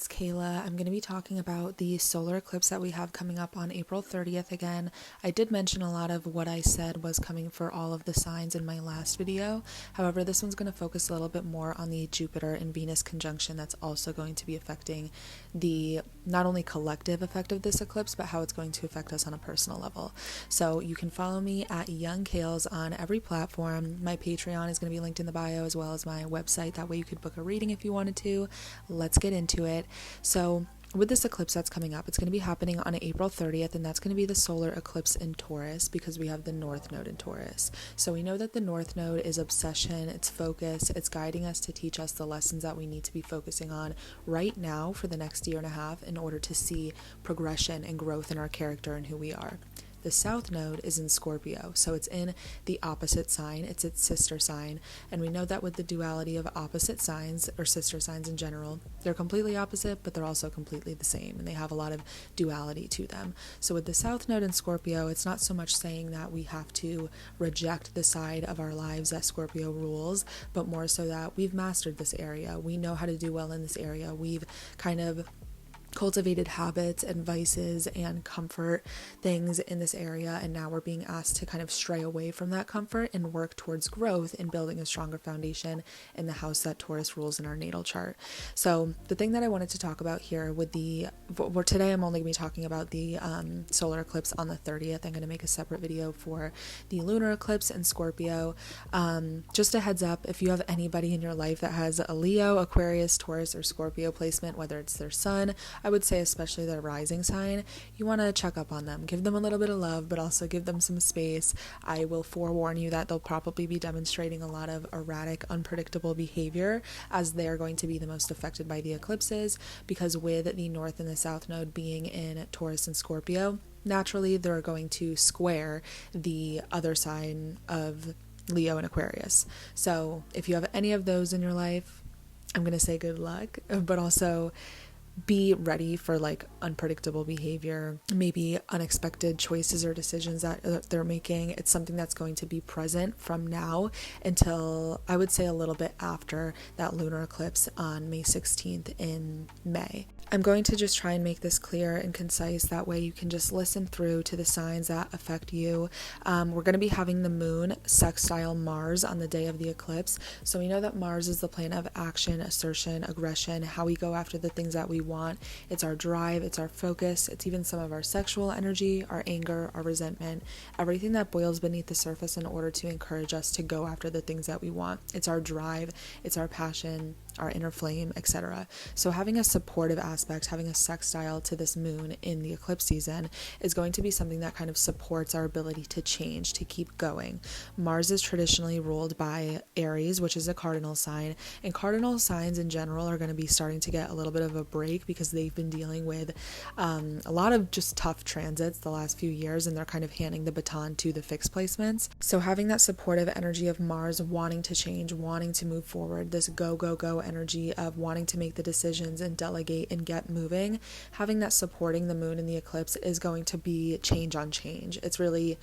it's Kayla. I'm going to be talking about the solar eclipse that we have coming up on April 30th again. I did mention a lot of what I said was coming for all of the signs in my last video. However, this one's going to focus a little bit more on the Jupiter and Venus conjunction that's also going to be affecting the not only collective effect of this eclipse, but how it's going to affect us on a personal level. So you can follow me at Young Kales on every platform. My Patreon is going to be linked in the bio, as well as my website. That way you could book a reading if you wanted to. Let's get into it. So with this eclipse that's coming up, it's going to be happening on April 30th, and that's going to be the solar eclipse in Taurus because we have the North Node in Taurus. So we know that the North Node is obsession, it's focus, it's guiding us to teach us the lessons that we need to be focusing on right now for the next year and a half in order to see progression and growth in our character and who we are. The South Node is in Scorpio, so it's in the opposite sign, it's its sister sign, and we know that with the duality of opposite signs, or sister signs in general, they're completely opposite, but they're also completely the same, and they have a lot of duality to them. So with the South Node in Scorpio, it's not so much saying that we have to reject the side of our lives that Scorpio rules, but more so that we've mastered this area, we know how to do well in this area, we've kind of cultivated habits and vices and comfort things in this area, and now we're being asked to kind of stray away from that comfort and work towards growth and building a stronger foundation in the house that Taurus rules in our natal chart. So the thing that I wanted to talk about here with today I'm only going to be talking about the solar eclipse on the 30th. I'm going to make a separate video for the lunar eclipse in Scorpio. Just a heads up, if you have anybody in your life that has a Leo, Aquarius, Taurus, or Scorpio placement, whether it's their sun, I would say especially their rising sign, you want to check up on them. Give them a little bit of love, but also give them some space. I will forewarn you that they'll probably be demonstrating a lot of erratic, unpredictable behavior, as they're going to be the most affected by the eclipses, because with the North and the South Node being in Taurus and Scorpio, naturally they're going to square the other sign of Leo and Aquarius. So if you have any of those in your life, I'm going to say good luck, but also be ready for like unpredictable behavior, maybe unexpected choices or decisions that they're making. It's something that's going to be present from now until I would say a little bit after that lunar eclipse on May 16th in May. I'm going to just try and make this clear and concise. That way you can just listen through to the signs that affect you. We're going to be having the moon sextile Mars on the day of the eclipse. So we know that Mars is the planet of action, assertion, aggression, how we go after the things that we want. It's our drive, it's our focus, it's even some of our sexual energy, our anger, our resentment, everything that boils beneath the surface in order to encourage us to go after the things that we want. It's our drive, it's our passion, our inner flame, etc. So having a supportive aspect, having a sextile to this moon in the eclipse season is going to be something that kind of supports our ability to change, to keep going. Mars is traditionally ruled by Aries, which is a cardinal sign, and cardinal signs in general are going to be starting to get a little bit of a break because they've been dealing with a lot of just tough transits the last few years, and they're kind of handing the baton to the fixed placements. So having that supportive energy of Mars wanting to change, wanting to move forward, this go energy of wanting to make the decisions and delegate and get moving, having that supporting the moon in the eclipse is going to be change on change. It's really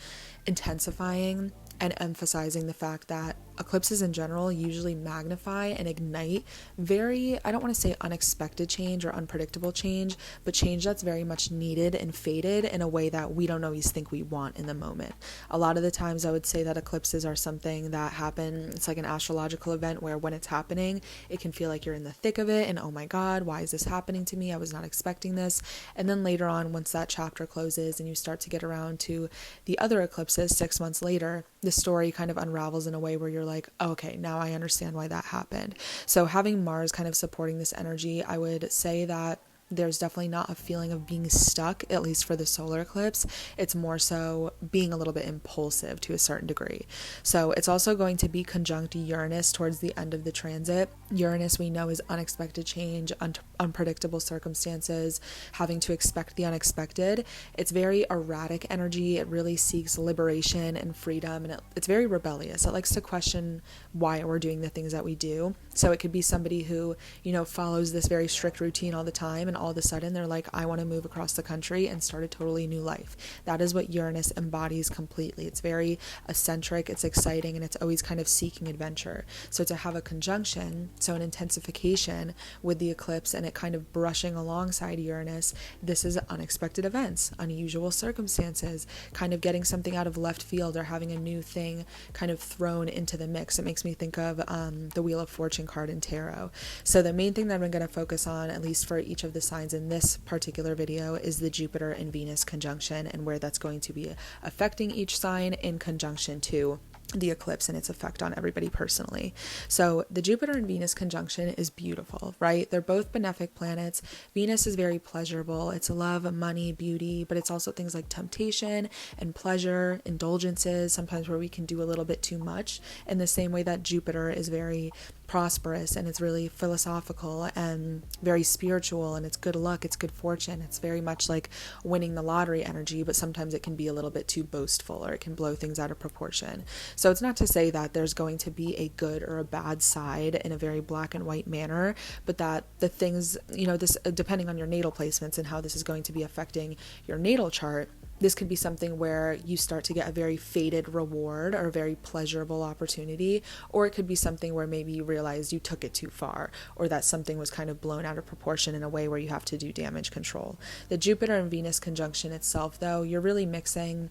intensifying and emphasizing the fact that eclipses in general usually magnify and ignite very, I don't want to say unexpected change or unpredictable change, but change that's very much needed and faded in a way that we don't always think we want in the moment. A lot of the times I would say that eclipses are something that happen, it's like an astrological event where when it's happening, it can feel like you're in the thick of it and oh my God, why is this happening to me? I was not expecting this. And then later on, once that chapter closes and you start to get around to the other eclipses 6 months later, the story kind of unravels in a way where you're like, okay, now I understand why that happened. So having Mars kind of supporting this energy, I would say that there's definitely not a feeling of being stuck, at least for the solar eclipse. It's more so being a little bit impulsive to a certain degree. So it's also going to be conjunct Uranus towards the end of the transit. Uranus, we know, is unexpected change, unpredictable circumstances, having to expect the unexpected. It's very erratic energy. It really seeks liberation and freedom, and it's very rebellious. It likes to question why we're doing the things that we do. So it could be somebody who, follows this very strict routine all the time and all of a sudden they're like, I want to move across the country and start a totally new life. That is what Uranus embodies completely. It's very eccentric, it's exciting, and it's always kind of seeking adventure. So to have a conjunction, so an intensification with the eclipse and it kind of brushing alongside Uranus, this is unexpected events, unusual circumstances, kind of getting something out of left field or having a new thing kind of thrown into the mix. It makes me think of the Wheel of Fortune card in tarot. So the main thing that I'm going to focus on, at least for each of the signs in this particular video, is the Jupiter and Venus conjunction and where that's going to be affecting each sign in conjunction to the eclipse and its effect on everybody personally. So the Jupiter and Venus conjunction is beautiful, right? They're both benefic planets. Venus is very pleasurable. It's love, money, beauty, but it's also things like temptation and pleasure, indulgences, sometimes where we can do a little bit too much, in the same way that Jupiter is very prosperous and it's really philosophical and very spiritual, and it's good luck, it's good fortune. It's very much like winning the lottery energy, but sometimes it can be a little bit too boastful or it can blow things out of proportion. So it's not to say that there's going to be a good or a bad side in a very black and white manner, but that the things, this, depending on your natal placements and how this is going to be affecting your natal chart, this could be something where you start to get a very fated reward or a very pleasurable opportunity, or it could be something where maybe you realized you took it too far, or that something was kind of blown out of proportion in a way where you have to do damage control. The Jupiter and Venus conjunction itself, though, you're really mixing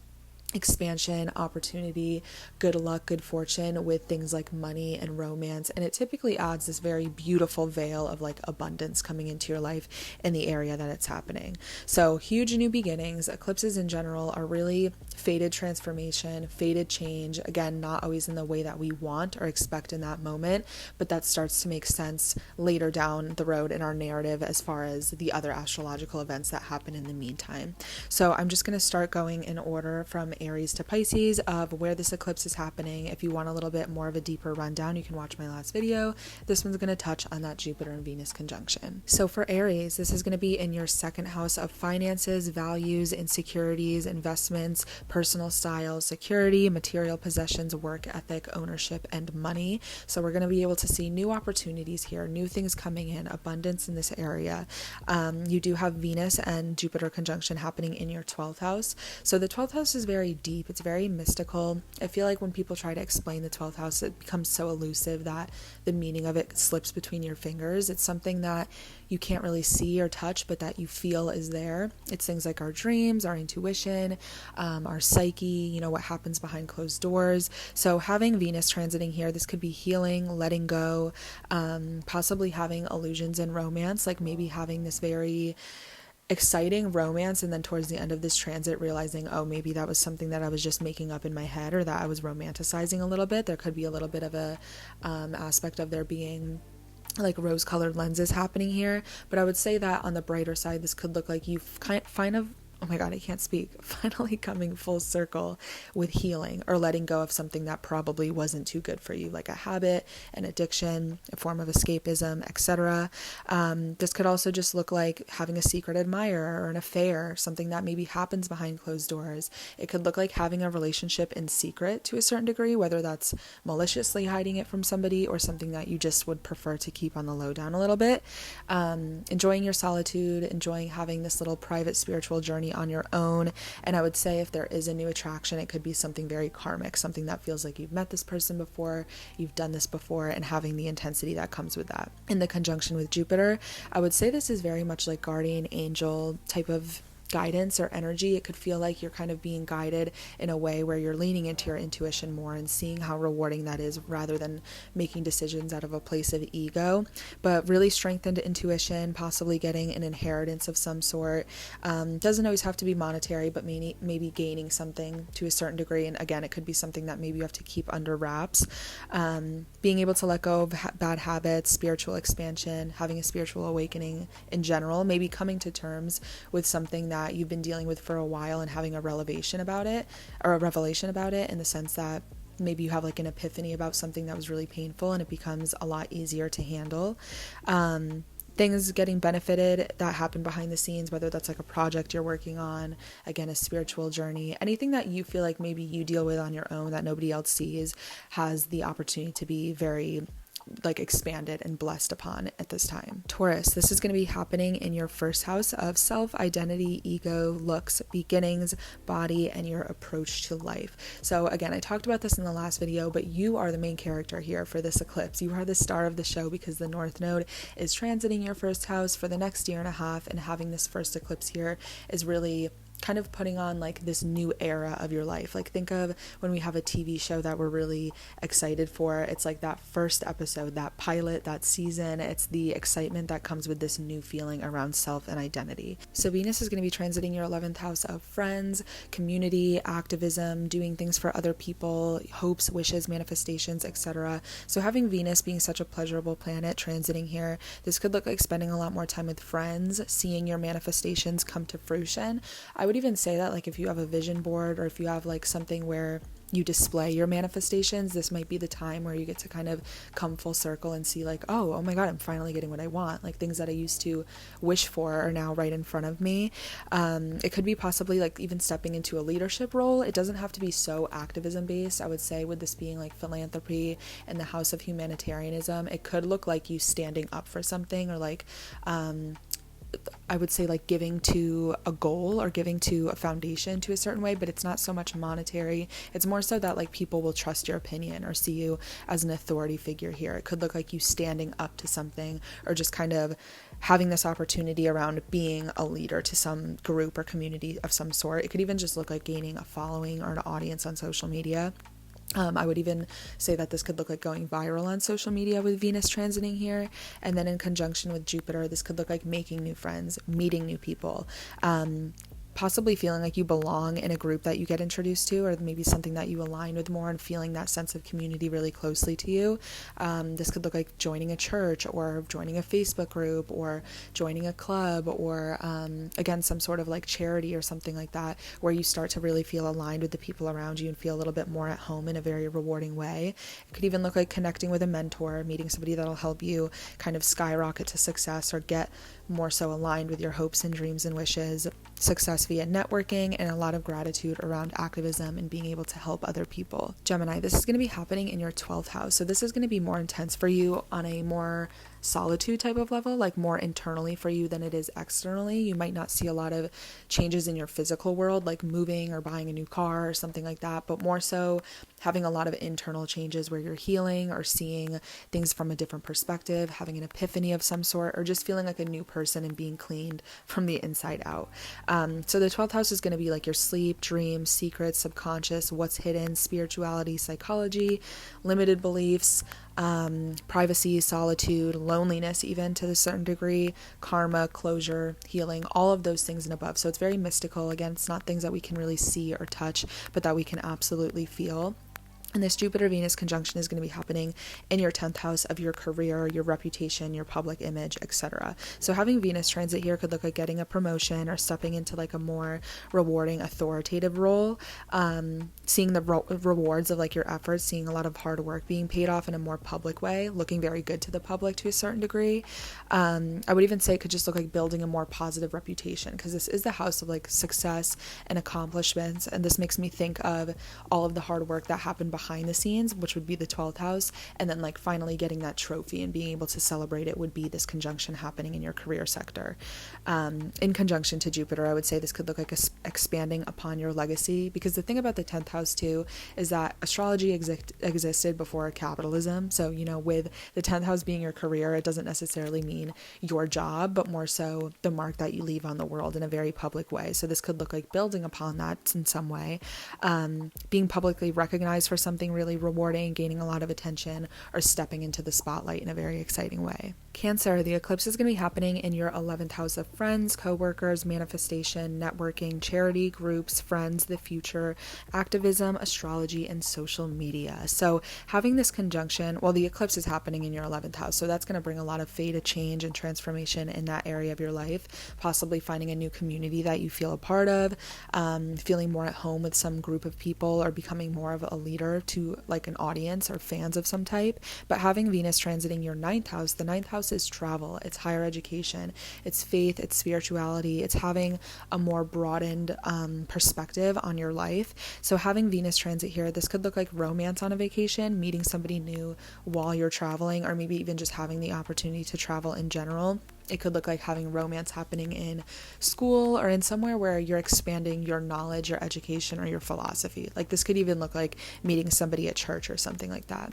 expansion, opportunity, good luck, good fortune with things like money and romance, and it typically adds this very beautiful veil of like abundance coming into your life in the area that it's happening. So huge new beginnings. Eclipses in general are really fated transformation, fated change, again, not always in the way that we want or expect in that moment, but that starts to make sense later down the road in our narrative as far as the other astrological events that happen in the meantime. So I'm just going to start going in order from Aries to Pisces of where this eclipse is happening. If you want a little bit more of a deeper rundown, you can watch my last video. This one's going to touch on that Jupiter and Venus conjunction. So for Aries, this is going to be in your second house of finances, values, insecurities, investments, personal style, security, material possessions, work ethic, ownership, and money. So we're going to be able to see new opportunities here, new things coming in, abundance in this area. You do have Venus and Jupiter conjunction happening in your 12th house. So the 12th house is very deep. It's very mystical. I feel like when people try to explain the 12th house, it becomes so elusive that the meaning of it slips between your fingers. It's something that you can't really see or touch, but that you feel is there. It's things like our dreams, our intuition, our psyche, what happens behind closed doors. So having Venus transiting here, this could be healing, letting go, possibly having illusions in romance, like maybe having this very exciting romance and then towards the end of this transit realizing, oh, maybe that was something that I was just making up in my head, or that I was romanticizing a little bit. There could be a little bit of a aspect of there being like rose-colored lenses happening here, but I would say that on the brighter side, this could look like you kind of oh my God, I can't speak, finally coming full circle with healing or letting go of something that probably wasn't too good for you, like a habit, an addiction, a form of escapism, etc. This could also just look like having a secret admirer or an affair, something that maybe happens behind closed doors. It could look like having a relationship in secret to a certain degree, whether that's maliciously hiding it from somebody or something that you just would prefer to keep on the low down a little bit. Enjoying your solitude, enjoying having this little private spiritual journey on your own. And I would say if there is a new attraction, it could be something very karmic, something that feels like you've met this person before, you've done this before, and having the intensity that comes with that. In the conjunction with Jupiter, I would say this is very much like guardian angel type of guidance or energy. It could feel like you're kind of being guided in a way where you're leaning into your intuition more and seeing how rewarding that is rather than making decisions out of a place of ego, but really strengthened intuition, possibly getting an inheritance of some sort. Doesn't always have to be monetary, but maybe gaining something to a certain degree. And again, it could be something that maybe you have to keep under wraps. Being able to let go of bad habits, spiritual expansion, having a spiritual awakening in general, maybe coming to terms with something that you've been dealing with for a while and having a revelation about it in the sense that maybe you have like an epiphany about something that was really painful and it becomes a lot easier to handle. Things getting benefited that happen behind the scenes, whether that's like a project you're working on, again, a spiritual journey, anything that you feel like maybe you deal with on your own that nobody else sees has the opportunity to be very like expanded and blessed upon at this time. Taurus, this is going to be happening in your first house of self, identity, ego, looks, beginnings, body, and your approach to life. So again, I talked about this in the last video, but you are the main character here for this eclipse. You are the star of the show because the North Node is transiting your first house for the next year and a half, and having this first eclipse here is really kind of putting on like this new era of your life. Like think of when we have a TV show that we're really excited for. It's like that first episode, that pilot, that season. It's the excitement that comes with this new feeling around self and identity. So Venus is going to be transiting your 11th house of friends, community, activism, doing things for other people, hopes, wishes, manifestations, etc. So having Venus being such a pleasurable planet transiting here, this could look like spending a lot more time with friends, seeing your manifestations come to fruition. I would even say that like if you have a vision board, or if you have like something where you display your manifestations, this might be the time where you get to kind of come full circle and see like, oh my God, I'm finally getting what I want. Like things that I used to wish for are now right in front of me. It could be possibly like even stepping into a leadership role. It doesn't have to be so activism based. I would say with this being like philanthropy and the house of humanitarianism, it could look like you standing up for something, or like I would say like giving to a goal or giving to a foundation to a certain way, but it's not so much monetary. It's more so that like people will trust your opinion or see you as an authority figure here. It could look like you standing up to something, or just kind of having this opportunity around being a leader to some group or community of some sort. It could even just look like gaining a following or an audience on social media. I would even say that this could look like going viral on social media with Venus transiting here. And then in conjunction with Jupiter, this could look like making new friends, meeting new people, possibly feeling like you belong in a group that you get introduced to, or maybe something that you align with more, and feeling that sense of community really closely to you. This could look like joining a church, or joining a Facebook group, or joining a club, or again, some sort of like charity or something like that, where you start to really feel aligned with the people around you and feel a little bit more at home in a very rewarding way. It could even look like connecting with a mentor, meeting somebody that'll help you kind of skyrocket to success, or get more so aligned with your hopes and dreams and wishes. Success via networking, and a lot of gratitude around activism and being able to help other people. Gemini, this is going to be happening in your 12th house. So this is going to be more intense for you on a more solitude type of level, like more internally for you than it is externally. You might not see a lot of changes in your physical world, like moving or buying a new car or something like that, but more so having a lot of internal changes where you're healing or seeing things from a different perspective, having an epiphany of some sort, or just feeling like a new person and being cleaned from the inside out. So the 12th house is going to be like your sleep, dreams, secrets, subconscious, what's hidden, spirituality, psychology, limited beliefs, privacy, solitude, loneliness, even to a certain degree, karma, closure, healing, all of those things and above. So it's very mystical. Again, it's not things that we can really see or touch, but that we can absolutely feel. And this Jupiter-Venus conjunction is going to be happening in your 10th house of your career, your reputation, your public image, etc. So having Venus transit here could look like getting a promotion or stepping into like a more rewarding, authoritative role, seeing the rewards of like your efforts, seeing a lot of hard work being paid off in a more public way, looking very good to the public to a certain degree. I would even say it could just look like building a more positive reputation, because this is the house of like success and accomplishments. And this makes me think of all of the hard work that happened behind the scenes, which would be the 12th house, and then like finally getting that trophy and being able to celebrate it would be this conjunction happening in your career sector. In conjunction to Jupiter, I would say this could look like expanding upon your legacy, because the thing about the 10th house too is that astrology existed before capitalism. So, you know, with the 10th house being your career, it doesn't necessarily mean your job, but more so the mark that you leave on the world in a very public way. So this could look like building upon that in some way, being publicly recognized for something really rewarding, gaining a lot of attention, or stepping into the spotlight in a very exciting way. Cancer, the eclipse is going to be happening in your 11th house of friends, co-workers, manifestation, networking, charity, groups, friends, the future, activism, astrology, and social media. So having this conjunction, well, the eclipse is happening in your 11th house, so that's going to bring a lot of fate, a change, and transformation in that area of your life, possibly finding a new community that you feel a part of, feeling more at home with some group of people, or becoming more of a leader more to like an audience or fans of some type. But having Venus transiting your ninth house, the ninth house is travel, it's higher education, it's faith, it's spirituality, it's having a more broadened perspective on your life. So having Venus transit here, this could look like romance on a vacation, meeting somebody new while you're traveling, or maybe even just having the opportunity to travel in general. It could look like having romance happening in school or in somewhere where you're expanding your knowledge, your education, or your philosophy. Like this could even look like meeting somebody at church or something like that.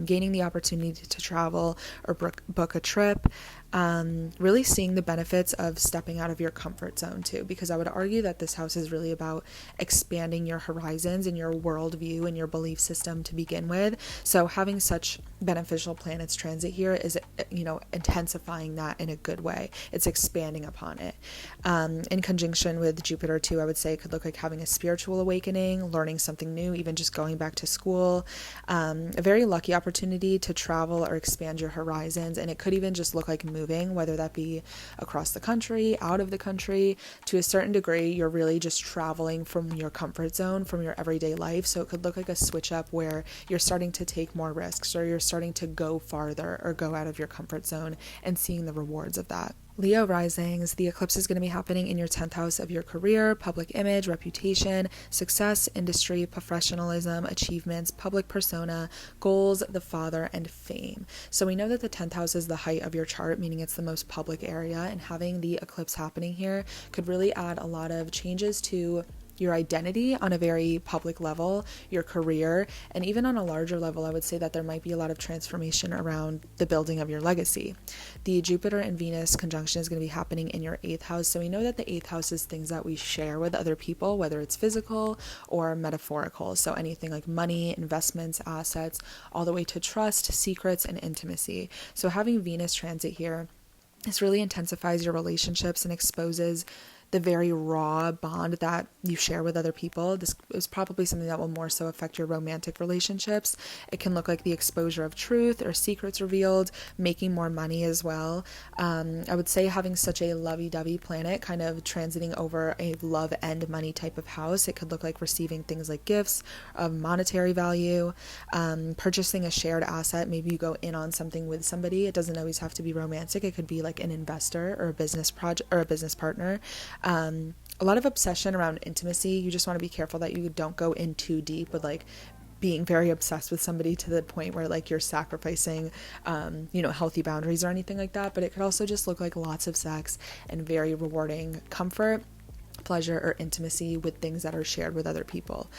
Gaining the opportunity to travel or book a trip, really seeing the benefits of stepping out of your comfort zone too, because I would argue that this house is really about expanding your horizons and your worldview and your belief system to begin with. So having such beneficial planets transit here is, intensifying that in a good way. It's expanding upon it. In conjunction with Jupiter too, I would say it could look like having a spiritual awakening, learning something new, even just going back to school, a very lucky opportunity to travel or expand your horizons. And it could even just look like moving, whether that be across the country, out of the country. To a certain degree, you're really just traveling from your comfort zone, from your everyday life. So it could look like a switch up where you're starting to take more risks, or you're starting to go farther or go out of your comfort zone and seeing the rewards of that. Leo risings, the eclipse is going to be happening in your 10th house of your career, public image, reputation, success, industry, professionalism, achievements, public persona, goals, the father, and fame. So we know that the 10th house is the height of your chart, meaning it's the most public area, and having the eclipse happening here could really add a lot of changes to your identity on a very public level, your career, and even on a larger level, I would say that there might be a lot of transformation around the building of your legacy. The Jupiter and Venus conjunction is going to be happening in your 8th house. So we know that the 8th house is things that we share with other people, whether it's physical or metaphorical. So anything like money, investments, assets, all the way to trust, secrets, and intimacy. So having Venus transit here, this really intensifies your relationships and exposes the very raw bond that you share with other people. This is probably something that will more so affect your romantic relationships. It can look like the exposure of truth or secrets revealed, making more money as well. I would say having such a lovey-dovey planet kind of transiting over a love and money type of house, it could look like receiving things like gifts of monetary value, purchasing a shared asset. Maybe you go in on something with somebody. It doesn't always have to be romantic. It could be like an investor or a business project or a business partner. A lot of obsession around intimacy. You just want to be careful that you don't go in too deep with like being very obsessed with somebody to the point where like you're sacrificing, healthy boundaries or anything like that. But it could also just look like lots of sex and very rewarding comfort, pleasure, or intimacy with things that are shared with other people.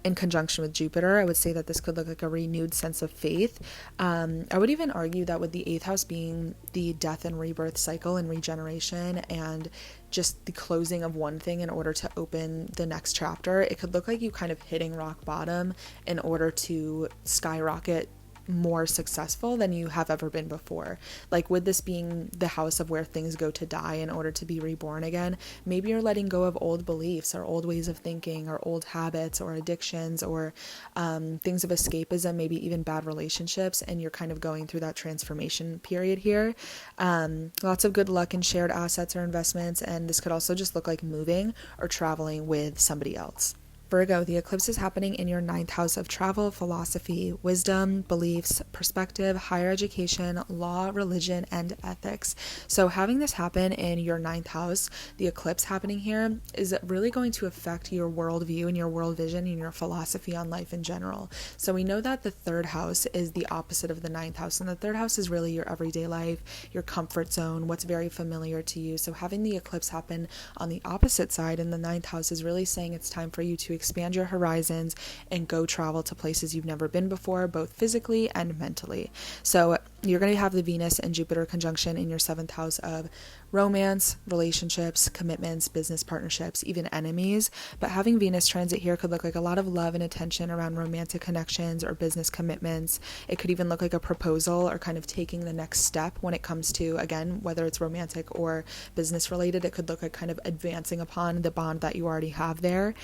In conjunction with Jupiter, I would say that this could look like a renewed sense of faith. I would even argue that with the 8th house being the death and rebirth cycle and regeneration and just the closing of one thing in order to open the next chapter, it could look like you kind of hitting rock bottom in order to skyrocket more successful than you have ever been before. Like with this being the house of where things go to die in order to be reborn again, maybe you're letting go of old beliefs or old ways of thinking or old habits or addictions or things of escapism, maybe even bad relationships, and you're kind of going through that transformation period here. Lots of good luck in shared assets or investments, and this could also just look like moving or traveling with somebody else. Virgo, the eclipse is happening in your 9th house of travel, philosophy, wisdom, beliefs, perspective, higher education, law, religion, and ethics. So having this happen in your 9th house, the eclipse happening here, is really going to affect your worldview and your world vision and your philosophy on life in general. So we know that the 3rd house is the opposite of the 9th house, and the 3rd house is really your everyday life, your comfort zone, what's very familiar to you. So having the eclipse happen on the opposite side in the 9th house is really saying it's time for you to expand your horizons and go travel to places you've never been before, both physically and mentally. So you're going to have the Venus and Jupiter conjunction in your 7th house of romance, relationships, commitments, business partnerships, even enemies. But having Venus transit here could look like a lot of love and attention around romantic connections or business commitments. It could even look like a proposal or kind of taking the next step when it comes to, again, whether it's romantic or business related. It could look like kind of advancing upon the bond that you already have there.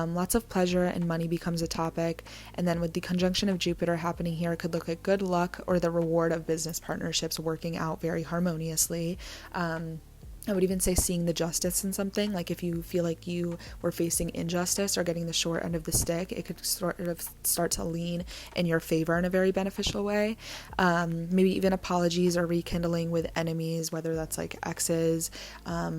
Lots of pleasure and money becomes a topic. And then with the conjunction of Jupiter happening here, it could look like good luck or the reward of business partnerships working out very harmoniously. I would even say seeing the justice in something. Like if you feel like you were facing injustice or getting the short end of the stick, it could sort of start to lean in your favor in a very beneficial way. Maybe even apologies or rekindling with enemies, whether that's like exes,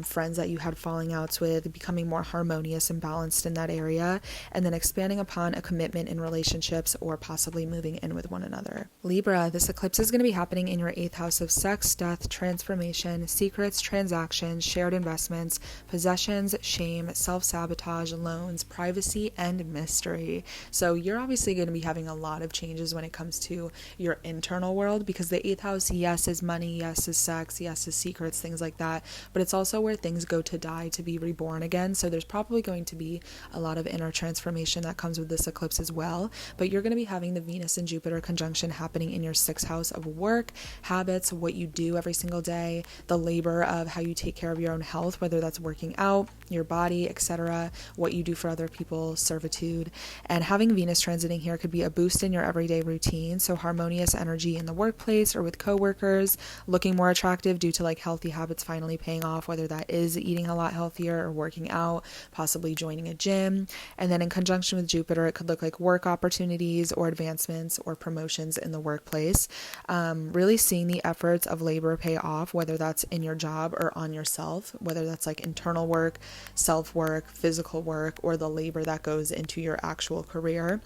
friends that you had falling outs with, becoming more harmonious and balanced in that area, and then expanding upon a commitment in relationships or possibly moving in with one another. Libra, this eclipse is going to be happening in your 8th house of sex, death, transformation, secrets, transactions, shared investments, possessions, shame, self-sabotage, loans, privacy, and mystery. So you're obviously going to be having a lot of changes when it comes to your internal world, because the 8th house, yes, is money, yes, is sex, yes, is secrets, things like that, but it's also where things go to die to be reborn again. So there's probably going to be a lot of inner transformation that comes with this eclipse as well. But you're going to be having the Venus and Jupiter conjunction happening in your 6th house of work, habits, what you do every single day, the labor of how you take care of your own health, whether that's working out, your body, etc., what you do for other people, servitude. And having Venus transiting here could be a boost in your everyday routine. So harmonious energy in the workplace or with coworkers, looking more attractive due to like healthy habits finally paying off, whether that is eating a lot healthier or working out, possibly joining a gym. And then in conjunction with Jupiter, it could look like work opportunities or advancements or promotions in the workplace. Really seeing the efforts of labor pay off, whether that's in your job or on yourself, whether that's like internal work, self-work, physical work, or the labor that goes into your actual career.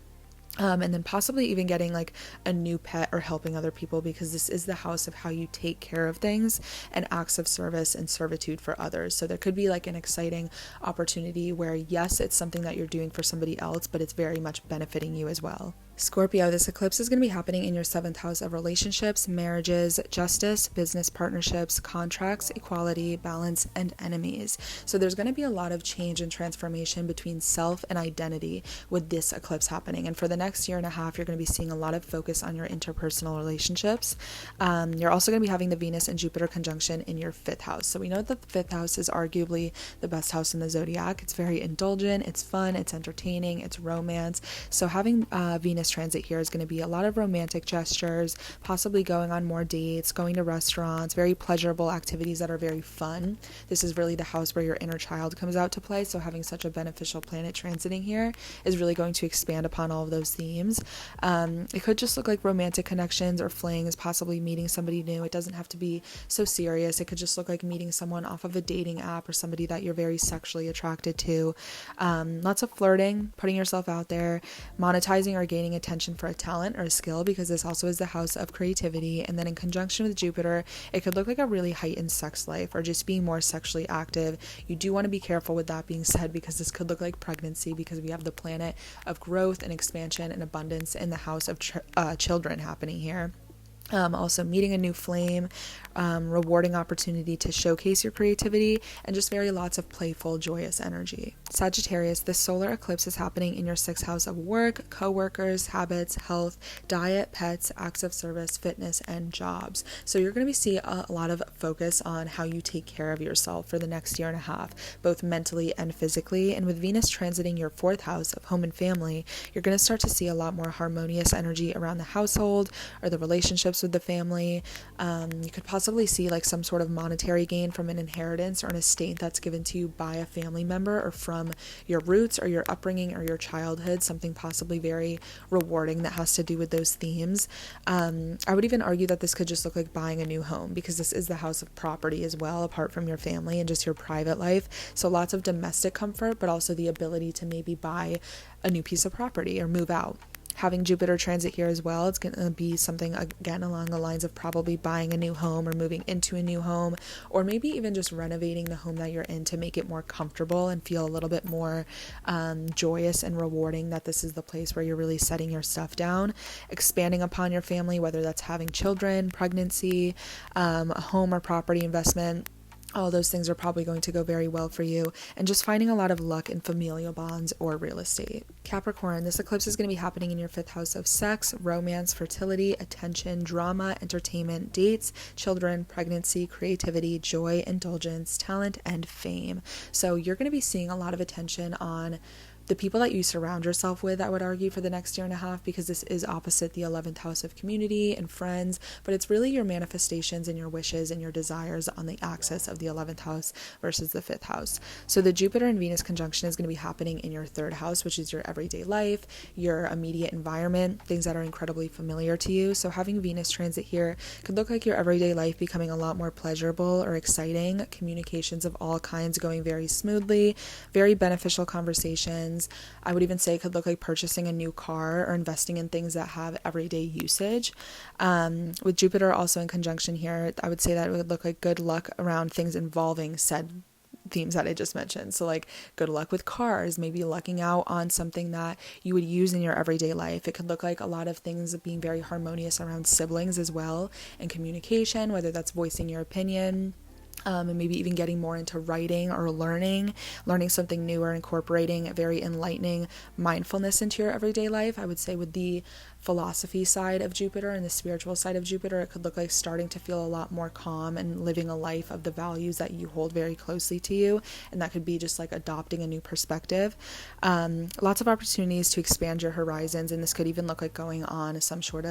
And then possibly even getting like a new pet or helping other people, because this is the house of how you take care of things and acts of service and servitude for others. So there could be like an exciting opportunity where, yes, it's something that you're doing for somebody else, but it's very much benefiting you as well. Scorpio, this eclipse is going to be happening in your 7th house of relationships, marriages, justice, business partnerships, contracts, equality, balance, and enemies. So there's going to be a lot of change and transformation between self and identity with this eclipse happening. And for the next year and a half, you're going to be seeing a lot of focus on your interpersonal relationships. You're also going to be having the Venus and Jupiter conjunction in your 5th house. So we know that the 5th house is arguably the best house in the zodiac. It's very indulgent, it's fun, it's entertaining, it's romance. So having Venus transit here is going to be a lot of romantic gestures, possibly going on more dates, going to restaurants, very pleasurable activities that are very fun. This is really the house where your inner child comes out to play, so having such a beneficial planet transiting here is really going to expand upon all of those themes. It could just look like romantic connections or flings, possibly meeting somebody new. It doesn't have to be so serious. It could just look like meeting someone off of a dating app or somebody that you're very sexually attracted to. Lots of flirting, putting yourself out there, monetizing or gaining attention for a talent or a skill, because this also is the house of creativity. And then in conjunction with Jupiter, it could look like a really heightened sex life or just being more sexually active. You do want to be careful with that being said, because this could look like pregnancy, because we have the planet of growth and expansion and abundance in the house of children happening here. Also meeting a new flame, rewarding opportunity to showcase your creativity, and just very lots of playful, joyous energy. Sagittarius, this solar eclipse is happening in your 6th house of work, co-workers, habits, health, diet, pets, acts of service, fitness, and jobs. So you're going to be seeing a lot of focus on how you take care of yourself for the next year and a half, both mentally and physically. And with Venus transiting your 4th house of home and family, you're going to start to see a lot more harmonious energy around the household or the relationships with the family. You could possibly see like some sort of monetary gain from an inheritance or an estate that's given to you by a family member or from your roots or your upbringing or your childhood, something possibly very rewarding that has to do with those themes. I would even argue that this could just look like buying a new home, because this is the house of property as well, apart from your family and just your private life. So lots of domestic comfort, but also the ability to maybe buy a new piece of property or move out. Having Jupiter transit here as well, it's going to be something again along the lines of probably buying a new home or moving into a new home, or maybe even just renovating the home that you're in to make it more comfortable and feel a little bit more joyous and rewarding, that this is the place where you're really setting your stuff down. Expanding upon your family, whether that's having children, pregnancy, a home or property investment. All those things are probably going to go very well for you, and just finding a lot of luck in familial bonds or real estate. Capricorn, this eclipse is going to be happening in your 5th house of sex, romance, fertility, attention, drama, entertainment, dates, children, pregnancy, creativity, joy, indulgence, talent, and fame. So you're going to be seeing a lot of attention on the people that you surround yourself with, I would argue, for the next year and a half, because this is opposite the 11th house of community and friends, but it's really your manifestations and your wishes and your desires on the axis of the 11th house versus the 5th house. So the Jupiter and Venus conjunction is going to be happening in your 3rd house, which is your everyday life, your immediate environment, things that are incredibly familiar to you. So having Venus transit here could look like your everyday life becoming a lot more pleasurable or exciting, communications of all kinds going very smoothly, very beneficial conversations. I would even say it could look like purchasing a new car or investing in things that have everyday usage. With Jupiter also in conjunction here, I would say that it would look like good luck around things involving said themes that I just mentioned. So like good luck with cars, maybe lucking out on something that you would use in your everyday life. It could look like a lot of things being very harmonious around siblings as well, and communication, whether that's voicing your opinion, and maybe even getting more into writing or learning something new, or incorporating a very enlightening mindfulness into your everyday life. I would say with the philosophy side of Jupiter and the spiritual side of Jupiter, it could look like starting to feel a lot more calm and living a life of the values that you hold very closely to you. And that could be just like adopting a new perspective. Lots of opportunities to expand your horizons, and this could even look like going on some sort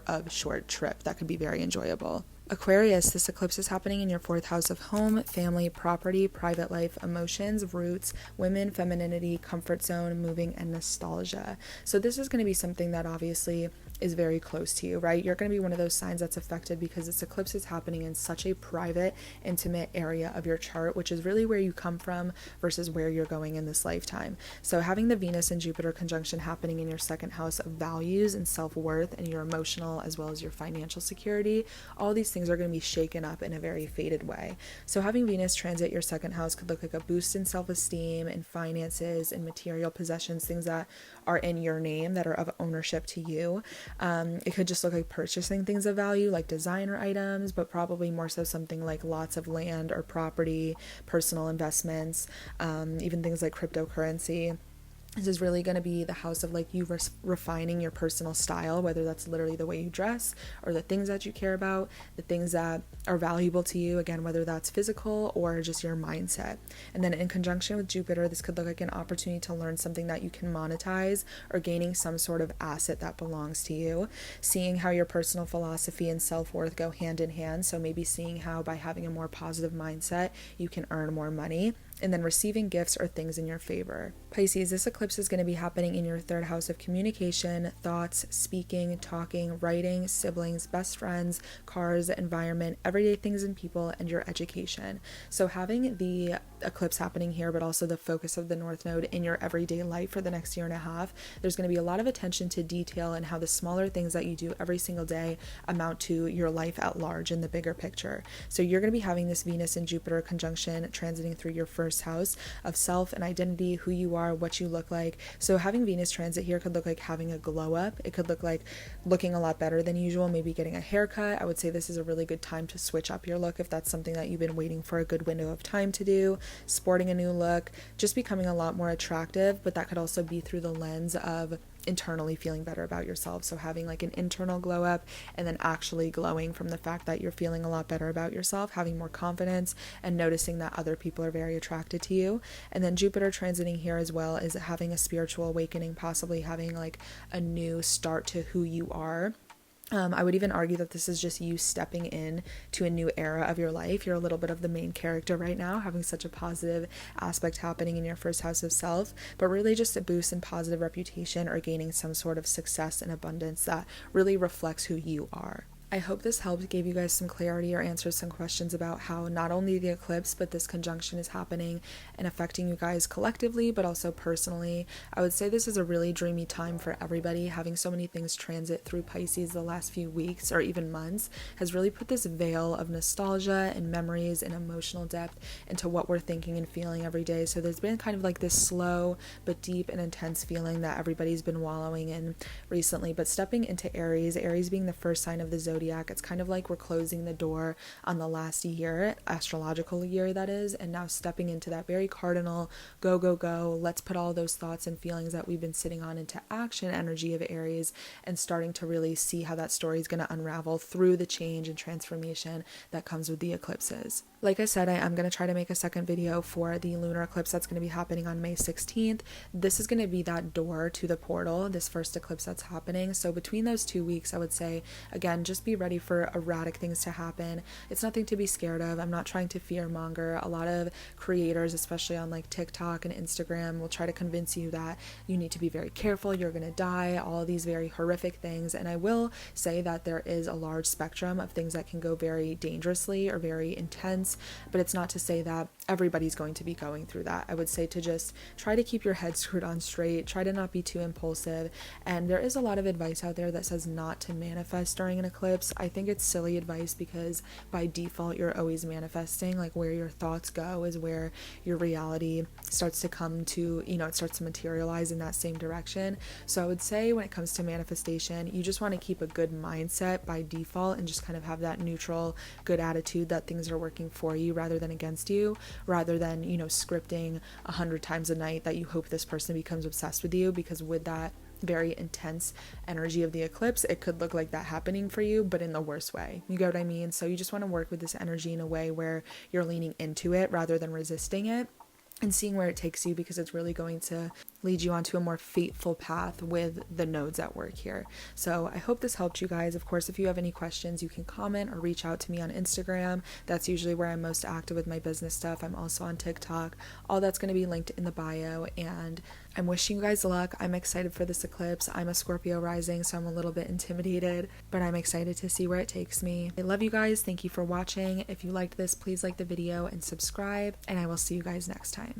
of short trip that could be very enjoyable. Aquarius, this eclipse is happening in your 4th house of home, family, property, private life, emotions, roots, women, femininity, comfort zone, moving, and nostalgia. So this is going to be something that obviously is very close to you, right? You're going to be one of those signs that's affected because this eclipse is happening in such a private, intimate area of your chart, which is really where you come from versus where you're going in this lifetime. So having the Venus and Jupiter conjunction happening in your 2nd house of values and self-worth and your emotional as well as your financial security, all these things are going to be shaken up in a very faded way. So having Venus transit your 2nd house could look like a boost in self-esteem and finances and material possessions, things that are in your name that are of ownership to you. It could just look like purchasing things of value like designer items, but probably more so something like lots of land or property, personal investments, even things like cryptocurrency. This is really going to be the house of like you refining your personal style, whether that's literally the way you dress or the things that you care about, the things that are valuable to you, again, whether that's physical or just your mindset. And then in conjunction with Jupiter, this could look like an opportunity to learn something that you can monetize or gaining some sort of asset that belongs to you, seeing how your personal philosophy and self-worth go hand in hand. So maybe seeing how by having a more positive mindset, you can earn more money. And then receiving gifts or things in your favor. Pisces, this eclipse is going to be happening in your 3rd house of communication, thoughts, speaking, talking, writing, siblings, best friends, cars, environment, everyday things and people, and your education. So having the eclipse happening here, but also the focus of the North Node in your everyday life for the next year and a half, there's going to be a lot of attention to detail and how the smaller things that you do every single day amount to your life at large in the bigger picture. So you're going to be having this Venus and Jupiter conjunction transiting through your 1st house of self and identity, who you are, what you look like. So having Venus transit here could look like having a glow up. It could look like looking a lot better than usual, maybe getting a haircut. I would say this is a really good time to switch up your look if that's something that you've been waiting for a good window of time to do, sporting a new look, just becoming a lot more attractive, but that could also be through the lens of internally feeling better about yourself. So having like an internal glow up and then actually glowing from the fact that you're feeling a lot better about yourself, having more confidence and noticing that other people are very attracted to you. And then Jupiter transiting here as well is having a spiritual awakening, possibly having like a new start to who you are. I would even argue that this is just you stepping in to a new era of your life. You're a little bit of the main character right now, having such a positive aspect happening in your 1st house of self, but really just a boost in positive reputation or gaining some sort of success and abundance that really reflects who you are. I hope this helped, gave you guys some clarity or answered some questions about how not only the eclipse, but this conjunction is happening and affecting you guys collectively, but also personally. I would say this is a really dreamy time for everybody. Having so many things transit through Pisces the last few weeks or even months has really put this veil of nostalgia and memories and emotional depth into what we're thinking and feeling every day. So there's been kind of like this slow but deep and intense feeling that everybody's been wallowing in recently. But stepping into Aries being the first sign of the zodiac, zodiac. It's kind of like we're closing the door on the last year, astrological year that is, and now stepping into that very cardinal go, go, go, let's put all those thoughts and feelings that we've been sitting on into action energy of Aries, and starting to really see how that story is going to unravel through the change and transformation that comes with the eclipses. Like I said, I am going to try to make a second video for the lunar eclipse that's going to be happening on May 16th. This is going to be that door to the portal, this first eclipse that's happening. So between those 2 weeks, I would say, again, just be ready for erratic things to happen. It's nothing to be scared of. I'm not trying to fear monger. A lot of creators, especially on like TikTok and Instagram, will try to convince you that you need to be very careful, you're going to die, all these very horrific things. And I will say that there is a large spectrum of things that can go very dangerously or very intense, but it's not to say that everybody's going to be going through that. I would say to just try to keep your head screwed on straight, try to not be too impulsive. And there is a lot of advice out there that says not to manifest during an eclipse. I think it's silly advice because by default you're always manifesting. Like where your thoughts go is where your reality starts to come to, it starts to materialize in that same direction. So I would say when it comes to manifestation, you just want to keep a good mindset by default and just kind of have that neutral, good attitude that things are working for you rather than against you, rather than, scripting 100 times a night that you hope this person becomes obsessed with you, because with that very intense energy of the eclipse, it could look like that happening for you, but in the worst way. You get what I mean? So you just want to work with this energy in a way where you're leaning into it rather than resisting it, and seeing where it takes you, because it's really going to lead you onto a more fateful path with the nodes at work here. So I hope this helped you guys. Of course, if you have any questions, you can comment or reach out to me on Instagram. That's usually where I'm most active with my business stuff. I'm also on TikTok. All that's going to be linked in the bio, and I'm wishing you guys luck. I'm excited for this eclipse. I'm a Scorpio rising, so I'm a little bit intimidated, but I'm excited to see where it takes me. I love you guys. Thank you for watching. If you liked this, please like the video and subscribe, and I will see you guys next time.